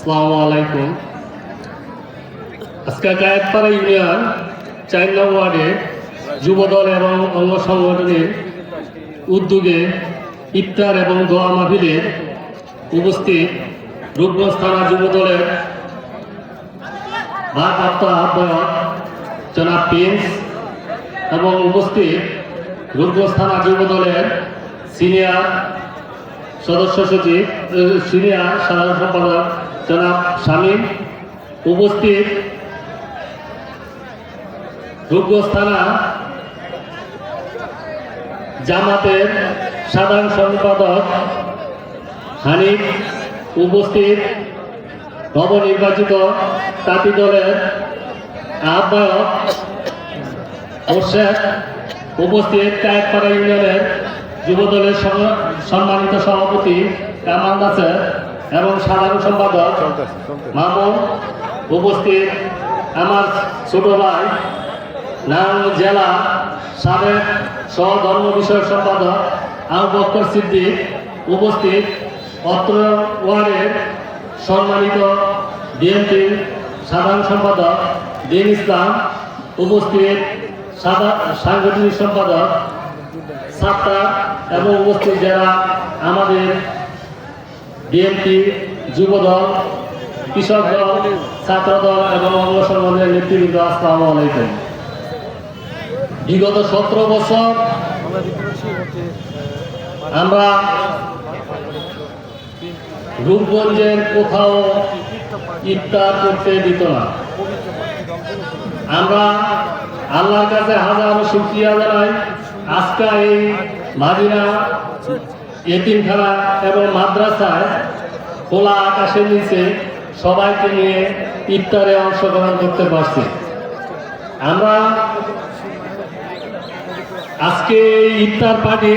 আসসালামু আলাইকুম। আজকে গায়েতপাড়া ইউনিয়ন ৪ নং ওয়ার্ডে যুবদল এবং অঙ্গ সংগঠনের উদ্যোগে ইফতার এবং দোয়া মাহফিলের উপস্থিত রূপগঞ্জ থানা যুবদলের ভারপ্রাপ্ত আহ্বায়ক জনাব প্রিন্স এবং উপস্থিত রূপগঞ্জ থানা যুবদলের সিনিয়র সদস্য সচিব সিনিয়র সাধারণ সম্পাদক জনাব শামীম, উপস্থিত রূপগঞ্জ থানা জামাতের সাধারণ সম্পাদক হানিফ, উপস্থিত নবনির্বাচিত তাঁতি দলের আহ্বায়ক মোর্শেদ, উপস্থিত গায়েতপাড়া ইউনিয়নের যুবদলের সম্মানিত সভাপতি কামাল নাসের এবং সাধারণ সম্পাদক মামুন, উপস্থিত আমার ছোট ভাই নারায়ণ জেলা সাবেক সহধর্ম বিষয়ক সম্পাদক আবু বকর সিদ্দিক, উপস্থিত অত্র ওয়ার্ডের সম্মানিত বিএনপির সাধারণ সম্পাদক দিন ইসলাম, উপস্থিত সাংগঠনিক সম্পাদক সাত্তার এবং উপস্থিত যারা আমাদের বিএনপি যুবদল, কৃষক দল, ছাত্র দল এবং অঙ্গ সংগঠনের নেতৃবৃন্দ, আসসালামু আলাইকুম। বিগত 17 বছর আমরা রূপগঞ্জের কোথাও ইফতার করতে দিত না। আমরা আল্লাহর কাছে হাজারো শুকরিয়া জানাই। আজকে এই মাদিনা এতিমখানা এবং মাদ্রাসায় খোলা আকাশের নিচে সবাইকে নিয়ে ইফতারে অংশগ্রহণ করতে পারছি। আমরা আজকে ইফতার পার্টি